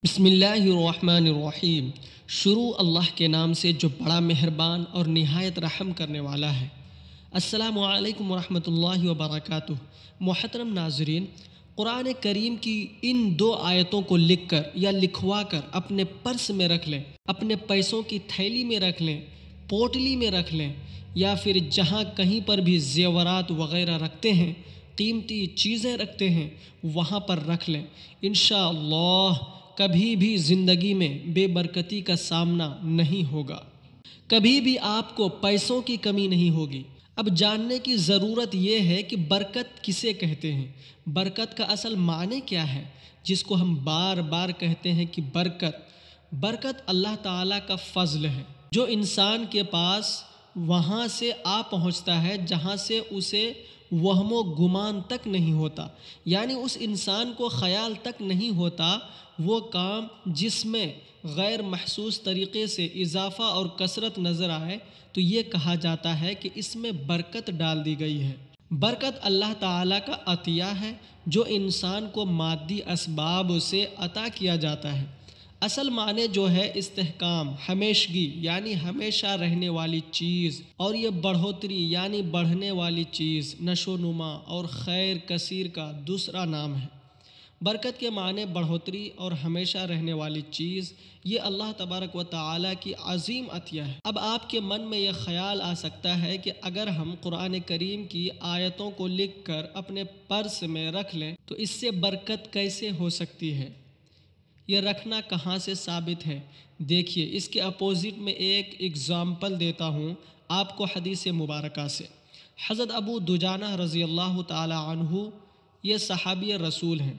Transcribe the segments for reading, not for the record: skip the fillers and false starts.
بسم اللہ الرحمن الرحیم۔ شروع اللہ کے نام سے جو بڑا مہربان اور نہایت رحم کرنے والا ہے۔ السلام علیکم ورحمۃ اللہ وبرکاتہ۔ محترم ناظرین، قرآن کریم کی ان دو آیتوں کو لکھ کر یا لکھوا کر اپنے پرس میں رکھ لیں، اپنے پیسوں کی تھیلی میں رکھ لیں، پوٹلی میں رکھ لیں، یا پھر جہاں کہیں پر بھی زیورات وغیرہ رکھتے ہیں، قیمتی چیزیں رکھتے ہیں، وہاں پر رکھ لیں۔ انشاءاللہ کبھی بھی زندگی میں بے برکتی کا سامنا نہیں ہوگا، کبھی بھی آپ کو پیسوں کی کمی نہیں ہوگی۔ اب جاننے کی ضرورت یہ ہے کہ برکت کسے کہتے ہیں، برکت کا اصل معنی کیا ہے، جس کو ہم بار بار کہتے ہیں کہ برکت اللہ تعالیٰ کا فضل ہے جو انسان کے پاس وہاں سے آ پہنچتا ہے جہاں سے اسے وہم و گمان تک نہیں ہوتا، یعنی اس انسان کو خیال تک نہیں ہوتا وہ کام جس میں غیر محسوس طریقے سے اضافہ اور کثرت نظر آئے تو یہ کہا جاتا ہے کہ اس میں برکت ڈال دی گئی ہے۔ برکت اللہ تعالیٰ کا عطیہ ہے جو انسان کو مادی اسباب سے عطا کیا جاتا ہے۔ اصل معنی جو ہے استحکام، ہمیشگی یعنی ہمیشہ رہنے والی چیز، اور یہ بڑھوتری یعنی بڑھنے والی چیز، نشو و نما اور خیر کثیر کا دوسرا نام ہے۔ برکت کے معنی بڑھوتری اور ہمیشہ رہنے والی چیز، یہ اللہ تبارک و تعالیٰ کی عظیم عطیہ ہے۔ اب آپ کے من میں یہ خیال آ سکتا ہے کہ اگر ہم قرآن کریم کی آیتوں کو لکھ کر اپنے پرس میں رکھ لیں تو اس سے برکت کیسے ہو سکتی ہے؟ یہ رکھنا کہاں سے ثابت ہے؟ دیکھیے، اس کے اپوزٹ میں ایک اگزامپل دیتا ہوں آپ کو حدیث مبارکہ سے۔ حضرت ابو دجانہ رضی اللہ تعالی عنہ یہ صحابی رسول ہیں،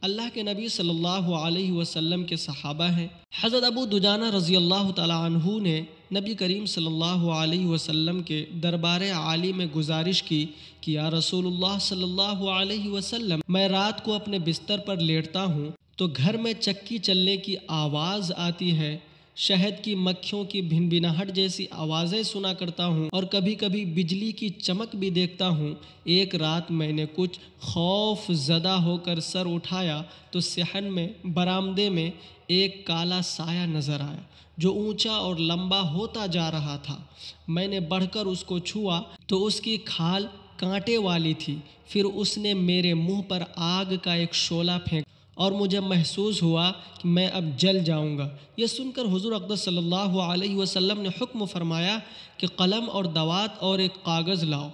اللہ کے نبی صلی اللہ علیہ وسلم کے صحابہ ہیں۔ حضرت ابو دجانہ رضی اللہ تعالی عنہ نے نبی کریم صلی اللہ علیہ وسلم کے دربار عالی میں گزارش کی کہ یا رسول اللہ صلی اللہ علیہ وسلم، میں رات کو اپنے بستر پر لیٹتا ہوں تو گھر میں چکی چلنے کی آواز آتی ہے، شہد کی مکھیوں کی بھنبھناہٹ جیسی آوازیں سنا کرتا ہوں، اور کبھی کبھی بجلی کی چمک بھی دیکھتا ہوں۔ ایک رات میں نے کچھ خوف زدہ ہو کر سر اٹھایا تو صحن میں برآمدے میں ایک کالا سایہ نظر آیا جو اونچا اور لمبا ہوتا جا رہا تھا۔ میں نے بڑھ کر اس کو چھوا تو اس کی کھال کانٹے والی تھی۔ پھر اس نے میرے منہ پر آگ کا ایک شعلہ پھینکا اور مجھے محسوس ہوا کہ میں اب جل جاؤں گا۔ یہ سن کر حضور اقدس صلی اللہ علیہ وسلم نے حکم فرمایا کہ قلم اور دوات اور ایک کاغذ لاؤ۔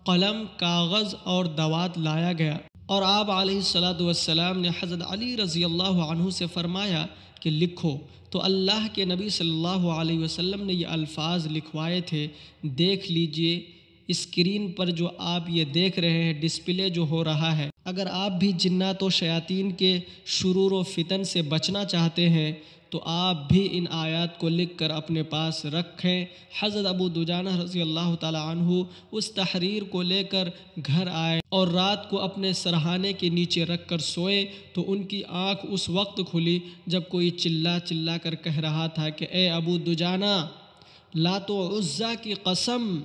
قلم، کاغذ اور دوات لایا گیا، اور آپ علیہ السلام نے حضرت علی رضی اللہ عنہ سے فرمایا کہ لکھو۔ تو اللہ کے نبی صلی اللہ علیہ وسلم نے یہ الفاظ لکھوائے تھے، دیکھ لیجئے اسکرین پر جو آپ یہ دیکھ رہے ہیں، ڈسپلے جو ہو رہا ہے۔ اگر آپ بھی جنات و شیاطین کے شرور و فتن سے بچنا چاہتے ہیں تو آپ بھی ان آیات کو لکھ کر اپنے پاس رکھیں۔ حضرت ابو دجانہ رضی اللہ تعالی عنہ اس تحریر کو لے کر گھر آئے اور رات کو اپنے سرہانے کے نیچے رکھ کر سوئے تو ان کی آنکھ اس وقت کھلی جب کوئی چلا کر کہہ رہا تھا کہ اے ابو دجانہ، لات و عزیٰ کی قسم،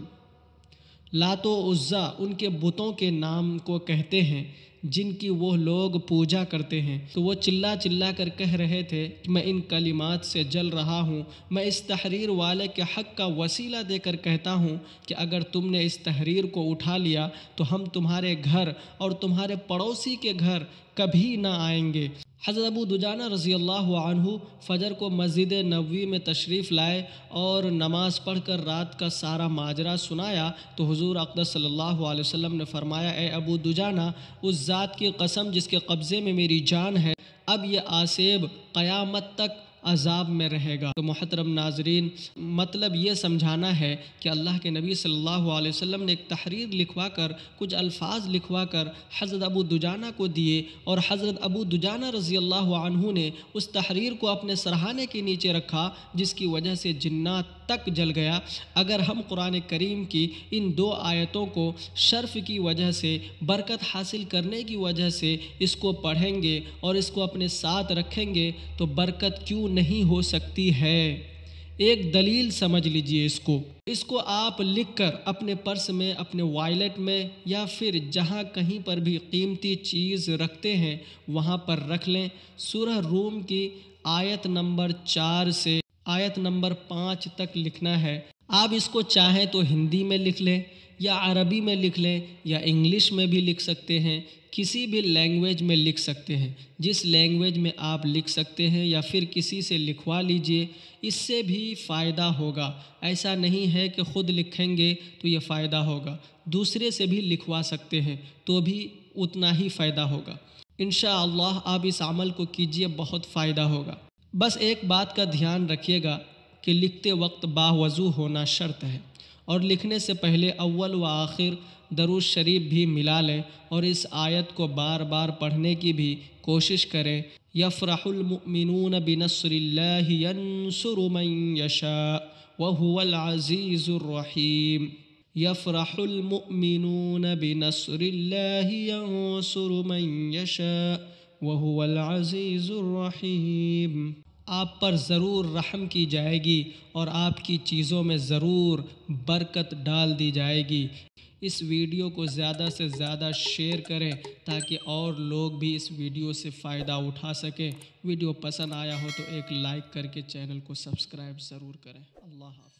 لات و عزیٰ ان کے بتوں کے نام کو کہتے ہیں جن کی وہ لوگ پوجا کرتے ہیں۔ تو وہ چلا کر کہہ رہے تھے کہ میں ان کلمات سے جل رہا ہوں، میں اس تحریر والے کے حق کا وسیلہ دے کر کہتا ہوں کہ اگر تم نے اس تحریر کو اٹھا لیا تو ہم تمہارے گھر اور تمہارے پڑوسی کے گھر کبھی نہ آئیں گے۔ حضرت ابو دجانہ رضی اللہ عنہ فجر کو مسجد نبوی میں تشریف لائے اور نماز پڑھ کر رات کا سارا ماجرا سنایا تو حضور اقدس صلی اللہ علیہ وسلم نے فرمایا، اے ابو دجانہ، اس ذات کی قسم جس کے قبضے میں میری جان ہے، اب یہ آسیب قیامت تک عذاب میں رہے گا۔ تو محترم ناظرین، مطلب یہ سمجھانا ہے کہ اللہ کے نبی صلی اللہ علیہ وسلم نے ایک تحریر لکھوا کر، کچھ الفاظ لکھوا کر حضرت ابو دجانہ کو دیے، اور حضرت ابو دجانہ رضی اللہ عنہ نے اس تحریر کو اپنے سرہانے کے نیچے رکھا جس کی وجہ سے جنات تک جل گیا۔ اگر ہم قرآن کریم کی ان دو آیتوں کو شرف کی وجہ سے، برکت حاصل کرنے کی وجہ سے اس کو پڑھیں گے اور اس کو اپنے ساتھ رکھیں گے تو برکت کیوں نہیں ہو سکتی ہے؟ ایک دلیل سمجھ لیجئے اس کو آپ لکھ کر اپنے پرس میں، اپنے وائلٹ میں، یا پھر جہاں کہیں پر بھی قیمتی چیز رکھتے ہیں وہاں پر رکھ لیں۔ سورہ روم کی آیت نمبر 4 سے آیت نمبر 5 تک لکھنا ہے۔ آپ اس کو چاہیں تو ہندی میں لکھ لیں یا عربی میں لکھ لیں یا انگلش میں بھی لکھ سکتے ہیں، کسی بھی لینگویج میں لکھ سکتے ہیں۔ جس لینگویج میں آپ لکھ سکتے ہیں یا پھر کسی سے لکھوا لیجئے، اس سے بھی فائدہ ہوگا۔ ایسا نہیں ہے کہ خود لکھیں گے تو یہ فائدہ ہوگا، دوسرے سے بھی لکھوا سکتے ہیں تو بھی اتنا ہی فائدہ ہوگا۔ انشاءاللہ آپ اس عمل کو کیجئے، بہت فائدہ ہوگا۔ بس ایک بات کا دھیان رکھیے گا کہ لکھتے وقت باوضو ہونا شرط ہے، اور لکھنے سے پہلے اول و آخر درود شریف بھی ملا لیں، اور اس آیت کو بار بار پڑھنے کی بھی کوشش کریں۔ یفرح المؤمنون بنصر اللہ ینصر من یشاء وہو العزیز الرحیم۔ یفرح المؤمنون بنصر اللہ ینصر من یشاء وہو العزیز الرحیم۔ آپ پر ضرور رحم کی جائے گی اور آپ کی چیزوں میں ضرور برکت ڈال دی جائے گی۔ اس ویڈیو کو زیادہ سے زیادہ شیئر کریں تاکہ اور لوگ بھی اس ویڈیو سے فائدہ اٹھا سکیں۔ ویڈیو پسند آیا ہو تو ایک لائک کر کے چینل کو سبسکرائب ضرور کریں۔ اللہ حافظ۔